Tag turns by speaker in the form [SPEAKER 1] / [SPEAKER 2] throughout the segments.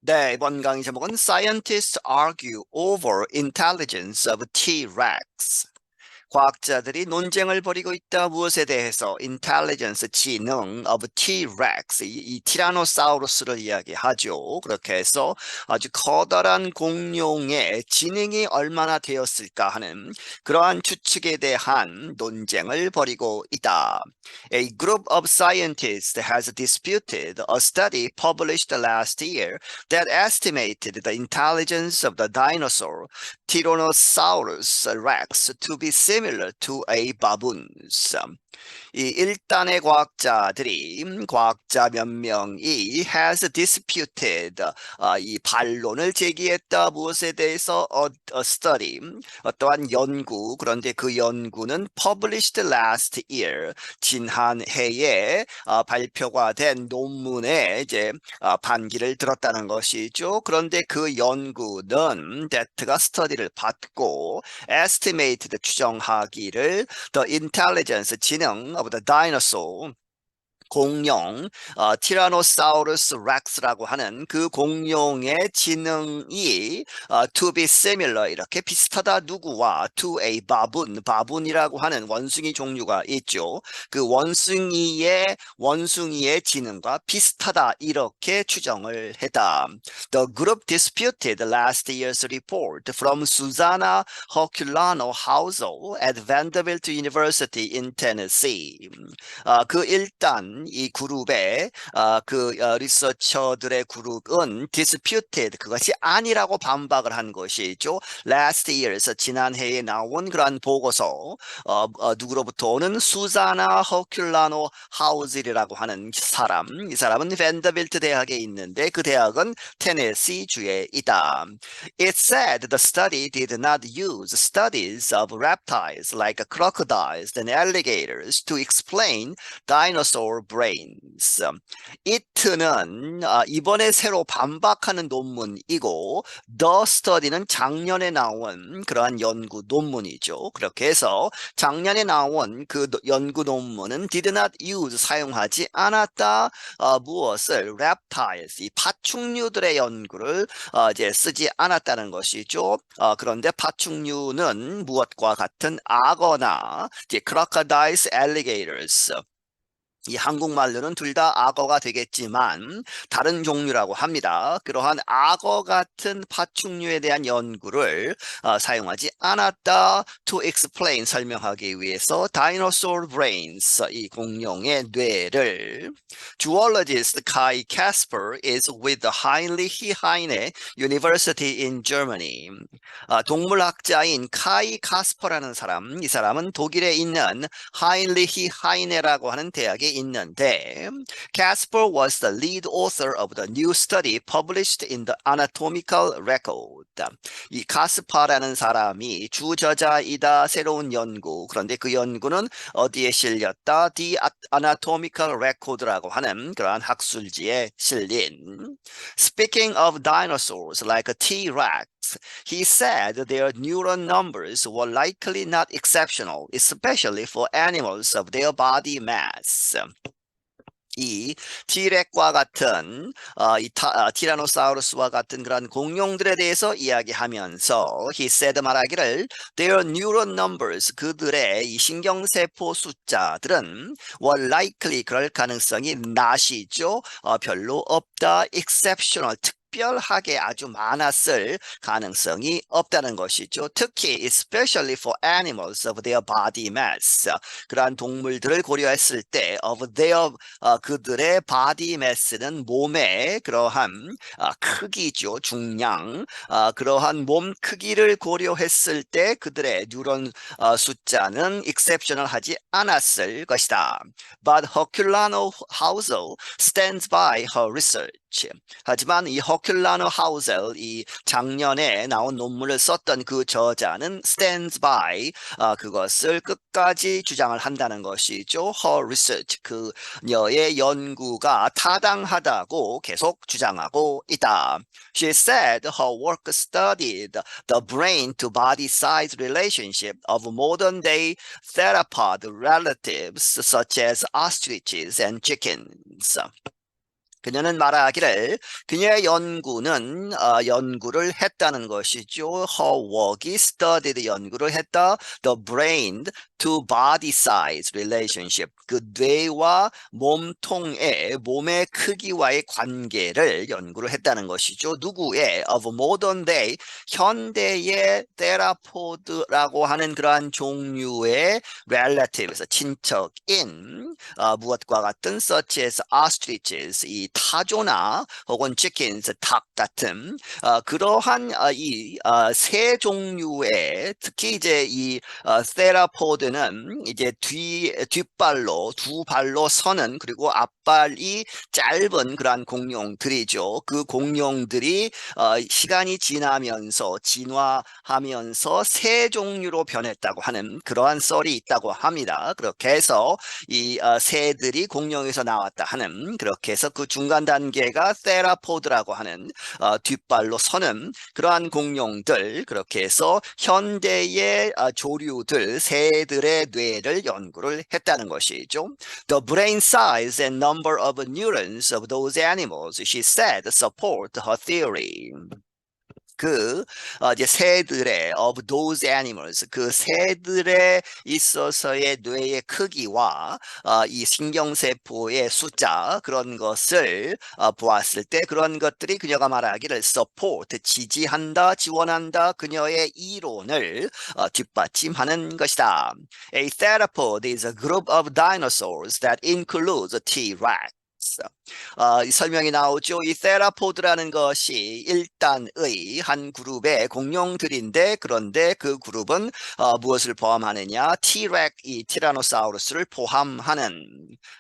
[SPEAKER 1] 네, 이번 강의 제목은 Scientists argue over intelligence of T-Rex. 과학자들이 논쟁을 벌이고 있다. 무엇에 대해서? intelligence, 지능 of T-Rex, 이 티라노사우루스를 이야기하죠. 그렇게 해서 아주 커다란 공룡의 지능이 얼마나 되었을까 하는 그러한 추측에 대한 논쟁을 벌이고 있다. A group of scientists has disputed a study published last year that estimated the intelligence of the dinosaur Tyrannosaurus rex to be similar to a baboon's. 이 일단의 과학자 몇 명이 has disputed 이 반론을 제기했다. 무엇에 대해서? a study, 어떠한 연구. 그런데 그 연구는 published last year, 지난 해에 발표가 된 논문에 이제 반기를 들었다는 것이죠. 그런데 그 연구는 that가 study를 받고 estimated, 추정하기를 the intelligence, 지능 of the dinosaur, 공룡, 티라노사우루스 렉스라고 하는 그 공룡의 지능이 to be similar, 이렇게 비슷하다. 누구와? to a baboon, 바분이라고 하는 원숭이 종류가 있죠. 그 원숭이의 지능과 비슷하다, 이렇게 추정을 했다. The group disputed last year's report from Susanna Herculano Housel at Vanderbilt University in Tennessee. 그 일단 이 그룹의 리서처들의 그룹은 disputed, 그것이 아니라고 반박을 한 것이죠. last year에서 지난해에 나온 그러한 보고서, 누구로부터 오는? 수자나 허큘라노 하우즐이라고 하는 사람. 이 사람은 밴더빌트 대학에 있는데 그 대학은 테네시 주에 있다. It said the study did not use studies of reptiles like crocodiles and alligators to explain dinosaur brains. it는 이번에 새로 반박하는 논문이고 the study는 작년에 나온 그러한 연구 논문이죠. 그렇게 해서 작년에 나온 그 연구 논문은 did not use, 사용하지 않았다. 무엇을? reptiles, 이 파충류들의 연구를 이제 쓰지 않았다는 것이죠. 그런데 파충류는 무엇과 같은? 악어나 이제 crocodiles, alligators. 이 한국말로는 둘 다 악어가 되겠지만 다른 종류라고 합니다. 그러한 악어 같은 파충류에 대한 연구를 사용하지 않았다. To explain, 설명하기 위해서 dinosaur brains, 이 공룡의 뇌를. Zoologist Kai Kasper is with the Heinrich Heine University in Germany. 동물학자인 카이 카스퍼라는 사람, 이 사람은 독일에 있는 하인리히 하이네라고 하는 대학에 있는데, Casper was the lead author of the new study published in the Anatomical Record. 이 카스파라는 사람이 주저자이다. 새로운 연구. 그런데 그 연구는 어디에 실렸다? The Anatomical Record라고 하는 그러한 학술지에 실린. Speaking of dinosaurs like a T-Rex, he said their neuron numbers were likely not exceptional, especially for animals of their body mass. 이 티렉과 같은 티라노사우루스와 같은 그런 공룡들에 대해서 이야기하면서 he said, 말하기를 their neuron numbers, 그들의 이 신경세포 숫자들은 were likely, 그럴 가능성이 not이죠. 별로 없다. exceptional, 특별하게 아주 많았을 가능성이 없다는 것이죠. 특히 especially for animals of their body mass, 그러한 동물들을 고려했을 때 of their, 그들의 body mass는 몸의 그러한 크기죠. 중량, 그러한 몸 크기를 고려했을 때 그들의 뉴런 숫자는 exceptional하지 않았을 것이다. But Herculano Housel stands by her research. 하지만 이 허큘라노 하우셀, 이 작년에 나온 논문을 썼던 그 저자는 stands by, 그것을 끝까지 주장을 한다는 것이죠. Her research, 그녀의 연구가 타당하다고 계속 주장하고 있다. She said her work studied the brain to body size relationship of modern day theropod relatives such as ostriches and chickens. 그녀는 말하기를 그녀의 연구는 연구를 했다는 것이죠. Her work이 studied 연구를 했다. The brain to body size relationship 그 뇌와 몸통의 몸의 크기와의 관계를 연구를 했다는 것이죠. 누구의 of modern day 현대의 테라포드라고 하는 그러한 종류의 relatives 친척인 무엇과 같은 such as ostriches 이 타조나 혹은 chickens 닭 같은 그러한 이 새 종류의 특히 이제 이 테라포드는 이제 뒷발로 두 발로 서는 그리고 앞발이 짧은 그러한 공룡들이죠. 그 공룡들이 시간이 지나면서 진화하면서 새 종류로 변했다고 하는 그러한 썰이 있다고 합니다. 그렇게 해서 이 새들이 공룡에서 나왔다 하는 그렇게 해서 그 중간 단계가 테라포드라고 하는 뒷발로 서는 그러한 공룡들 그렇게 해서 현대의 조류들 새들의 뇌를 연구를 했다는 것이죠. The brain size and number of neurons of those animals, she said, support her theory. 이제 새들의 of those animals 그 새들에 있어서의 뇌의 크기와 이 신경세포의 숫자 그런 것을 보았을 때 그런 것들이 그녀가 말하기를 support 지지한다 지원한다 그녀의 이론을 뒷받침하는 것이다. A theropod is a group of dinosaurs that includes T-Rex. 이 설명이 나오죠. 이 테라포드라는 것이 일단의 한 그룹의 공룡들인데 그런데 그 그룹은 무엇을 포함하느냐? T-Rex, 이 티라노사우루스를 포함하는.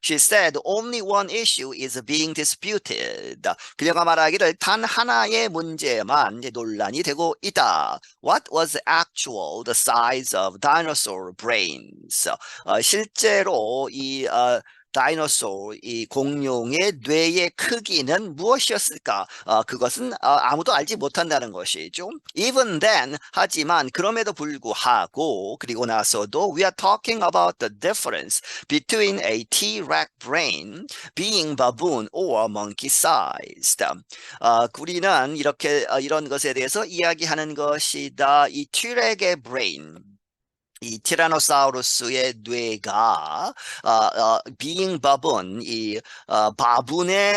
[SPEAKER 1] She said only one issue is being disputed. 그녀가 말하기를 단 하나의 문제만 이제 논란이 되고 있다. What was actual the size of dinosaur brains? 실제로 이 다이너소어, 이 공룡의 뇌의 크기는 무엇이었을까? 그것은 아무도 알지 못한다는 것이죠. Even then, 하지만 그럼에도 불구하고 그리고 나서도 we are talking about the difference between a T-Rex brain being baboon or monkey sized. 우리는 이렇게 이런 것에 대해서 이야기하는 것이다. 이 T-Rex의 brain 이 티라노사우루스의 뇌가 being baboon 이 바분의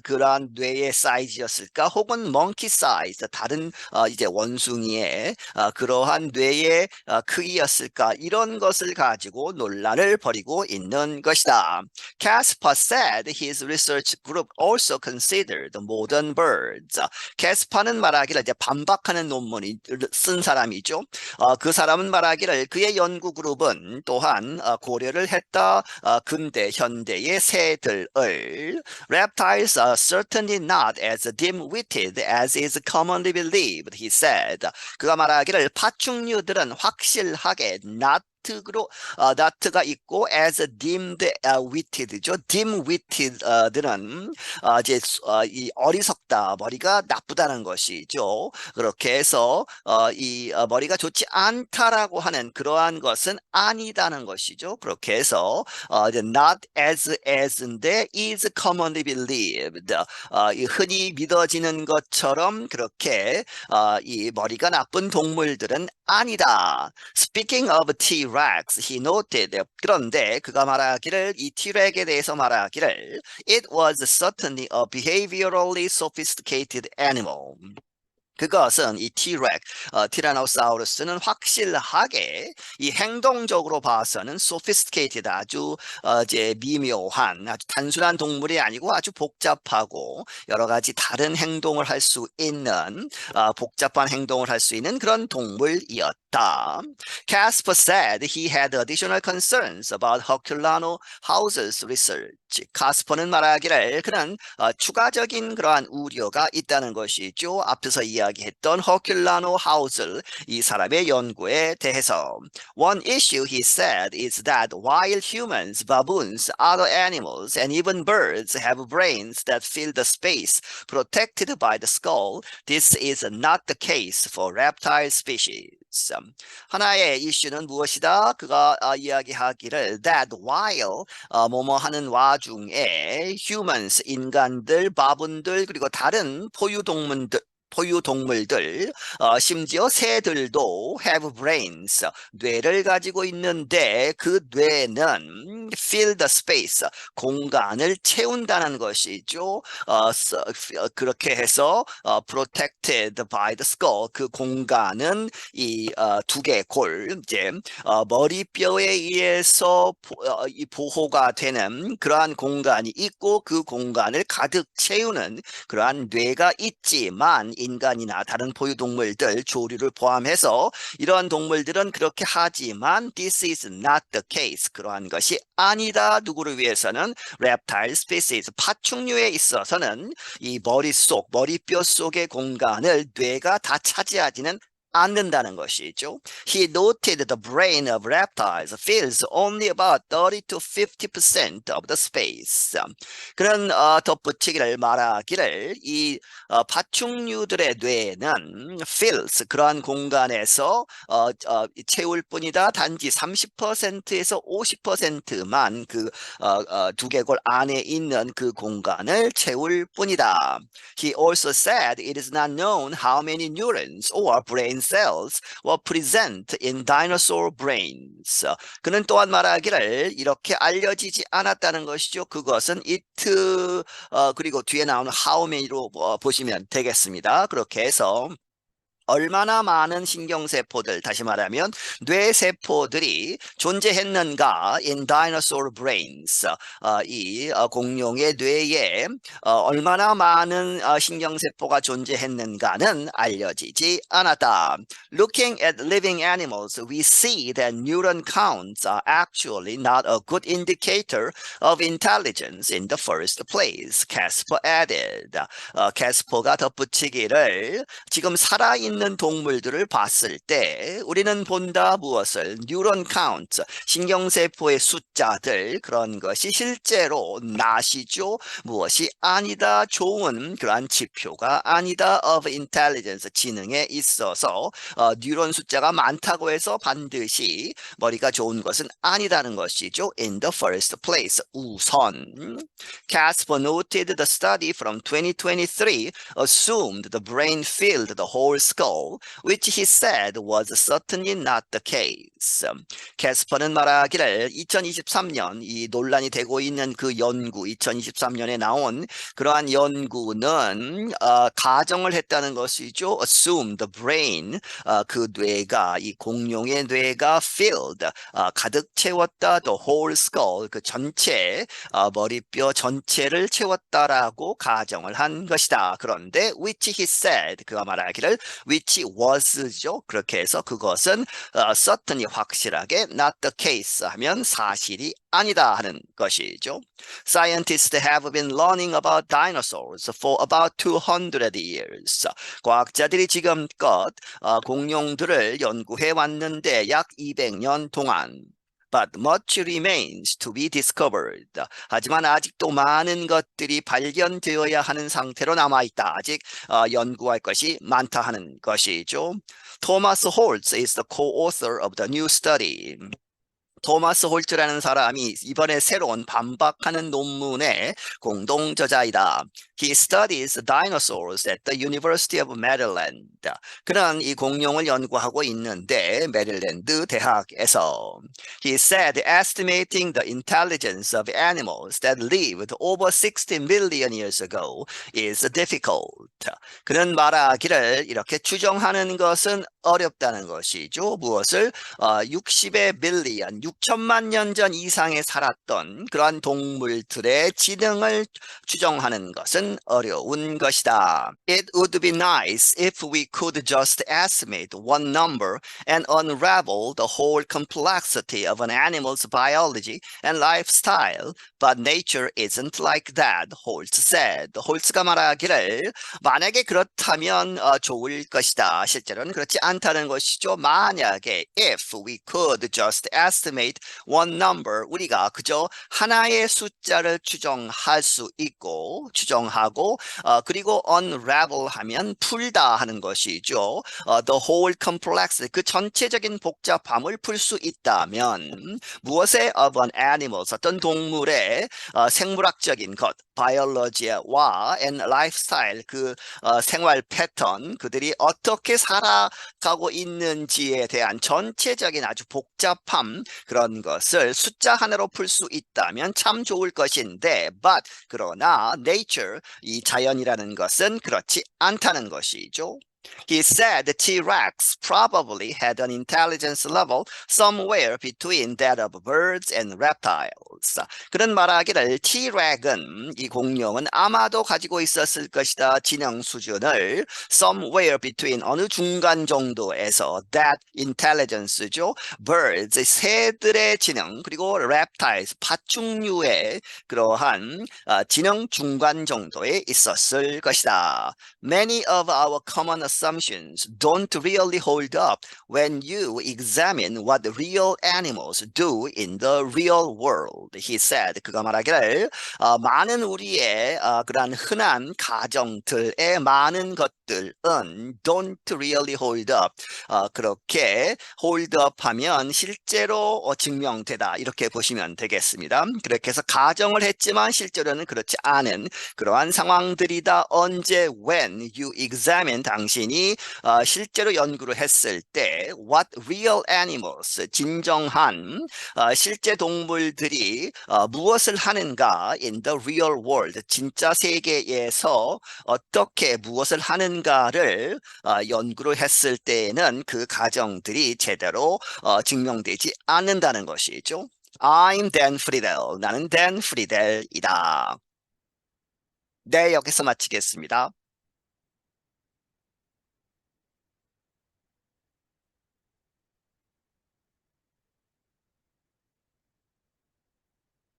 [SPEAKER 1] 그러한 뇌의 사이즈였을까 혹은 monkey size 다른 이제 원숭이의 그러한 뇌의 크기였을까 이런 것을 가지고 논란을 벌이고 있는 것이다. Caspar said his research group also considered modern birds. 캐스파는 말하기를 이제 반박하는 논문을 쓴 사람이죠. 그 사람은 말하기를 그의 연구 그룹은 또한 고려를 했다. 근대 현대의 새들을 reptiles are certainly not as dim-witted as is commonly believed, he said. 그가 말하기를 파충류들은 확실하게 나트가 있고 as dimmed witted죠. dim-witted들은 이제 이 어리석다, 머리가 나쁘다는 것이죠. 그렇게 해서 이 머리가 좋지 않다라고 하는 그러한 것은 아니다는 것이죠. 그렇게 해서 이제 not as인데 is commonly believed. 이 흔히 믿어지는 것처럼 그렇게 이 머리가 나쁜 동물들은 아니다. Speaking of T-Rex, he noted. 그런데 그가 말하기를 이 T-Rex에 대해서 말하기를 It was certainly a behaviorally sophisticated animal. 그것은 이 티라노사우루스는 확실하게 이 행동적으로 봐서는 sophisticated 아주 이제 미묘한 아주 단순한 동물이 아니고 아주 복잡하고 여러 가지 다른 행동을 할 수 있는 복잡한 행동을 할 수 있는 그런 동물이었다. Caspar said he had additional concerns about Herculano House's research. 카스퍼는 말하기를 그는 추가적인 그러한 우려가 있다는 것이죠. 앞에서 이야기 이야기했던 허큘라노 하우슬 이 사람의 연구에 대해서 One issue he said is that while humans, baboons, other animals, and even birds have brains that fill the space protected by the skull, this is not the case for reptile species. 하나의 이슈는 무엇이다? 그가 이야기하기를 that while 뭐뭐 하는 와중에 humans, 인간들, 바분들 그리고 다른 포유동물들, 심지어 새들도 have brains, 뇌를 가지고 있는데 그 뇌는 fill the space, 공간을 채운다는 것이죠. 그렇게 해서 protected by the skull, 그 공간은 이 두개골, 이제 머리뼈에 의해서 이 보호가 되는 그러한 공간이 있고 그 공간을 가득 채우는 그러한 뇌가 있지만 인간이나 다른 포유동물들, 조류를 포함해서 이러한 동물들은 그렇게 하지만 this is not the case. 그러한 것이 아니다. 누구를 위해서는? reptile species, 파충류에 있어서는 이 머리뼈 속의 공간을 뇌가 다 차지하지는 않는다는 것이죠. He noted the brain of reptiles fills only about 30 to 50% of the space. 그런 덧붙이기를 말하기를 이 파충류들의 뇌는 fills, 그러한 공간에서 채울 뿐이다. 단지 30%에서 50%만 그 두개골 안에 있는 그 공간을 채울 뿐이다. He also said it is not known how many neurons or brain cells were present in dinosaur brains. 그는 또한 말하기를 이렇게 알려지지 않았다는 것이죠. 그것은 it 그리고 뒤에 나오는 how many로 보시면 되겠습니다. 그렇게 해서 얼마나 많은 신경세포들, 다시 말하면 뇌세포들이 존재했는가 in dinosaur brains, 이 공룡의 뇌에 얼마나 많은 신경세포가 존재했는가는 알려지지 않았다. Looking at living animals, we see that neuron counts are actually not a good indicator of intelligence in the first place. Casper added. 캐스퍼가 덧붙이기를 지금 살아있는 동물들을 봤을 때 우리는 본다 무엇을? 뉴런 카운트, 신경세포의 숫자들, 그런 것이 실제로 not이죠. 무엇이 아니다, 좋은 그러한 지표가 아니다. of intelligence, 지능에 있어서 뉴런 숫자가 많다고 해서 반드시 머리가 좋은 것은 아니다는 것이죠. in the first place, 우선. Casper noted the study from 2023 assumed the brain filled the whole skull, which he said was certainly not the case. 캐스퍼는 말하기를 2023년 이 논란이 되고 있는 그 연구, 2023년에 나온 그러한 연구는 가정을 했다는 것이죠. assume the brain, 그 뇌가, 이 공룡의 뇌가 filled, 가득 채웠다. the whole skull, 그 전체 머리뼈 전체를 채웠다라고 가정을 한 것이다. 그런데 which he said, 그가 말하기를 which was죠. 그렇게 해서 그것은 certainly, 확실하게 not the case 하면 사실이 아니다 하는 것이죠. Scientists have been learning about dinosaurs for about 200 years. 과학자들이 지금껏 공룡들을 연구해 왔는데 약 200년 동안. But much remains to be discovered. 하지만 아직도 많은 것들이 발견되어야 하는 상태로 남아있다. 아직 연구할 것이 많다 하는 것이죠. Thomas Holtz is the co-author of the new study. 토마스 홀츠라는 사람이 이번에 새로운 반박하는 논문의 공동 저자이다. He studies dinosaurs at the University of Maryland. 그는 이 공룡을 연구하고 있는데 메릴랜드 대학에서. He said estimating the intelligence of animals that lived over 60 million years ago is difficult. 그는 말하기를 이렇게 추정하는 것은 어렵다는 것이죠. 무엇을 60의 빌리언, 6천만 년 전 이상에 살았던 그러한 동물들의 지능을 추정하는 것은 어려운 것이다. It would be nice if we could just estimate one number and unravel the whole complexity of an animal's biology and lifestyle, but nature isn't like that, Holtz said. 홀츠가 말하기를 만약에 그렇다면 좋을 것이다. 실제로는 그렇지 않다는 것이죠. 만약에 if we could just estimate one number, 우리가 그저 하나의 숫자를 추정할 수 있고 추정하고 그리고 unravel 하면 풀다 하는 것이죠. the whole complex, 그 전체적인 복잡함을 풀 수 있다면 무엇의 of an animals, 어떤 동물의 생물학적인 것, biology와 and lifestyle, 그 생활 패턴, 그들이 어떻게 살아가고 있는지에 대한 전체적인 아주 복잡함, 그런 것을 숫자 하나로 풀 수 있다면 참 좋을 것인데, but 그러나 nature, 이 자연이라는 것은 그렇지 않다는 것이죠. He said the T-Rex probably had an intelligence level somewhere between that of birds and reptiles. 그런 말하기를 T-Rex은, 이 공룡은 아마도 가지고 있었을 것이다. 지능 수준을 somewhere between, 어느 중간 정도에서 that intelligence죠. birds, 새들의 지능, 그리고 reptiles, 파충류의 그러한 지능 중간 정도에 있었을 것이다. Many of our common assumptions don't really hold up when you examine what real animals do in the real world, he said. 그가 말하기를 많은 우리의 그러한 흔한 가정들의 많은 것들은 don't really hold up, 그렇게 hold up 하면 실제로 증명되다, 이렇게 보시면 되겠습니다. 그렇게 해서 가정을 했지만 실제로는 그렇지 않은 그러한 상황들이다. 언제? when you examine, 당신이 실제로 연구를 했을 때 what real animals, 진정한 실제 동물들이 무엇을 하는가 in the real world, 진짜 세계에서 어떻게 무엇을 하는가를 연구를 했을 때에는 그 가정들이 제대로 증명되지 않는다는 것이죠. I'm Dan Friedel. 나는 Dan Friedel이다. 네, 여기서 마치겠습니다.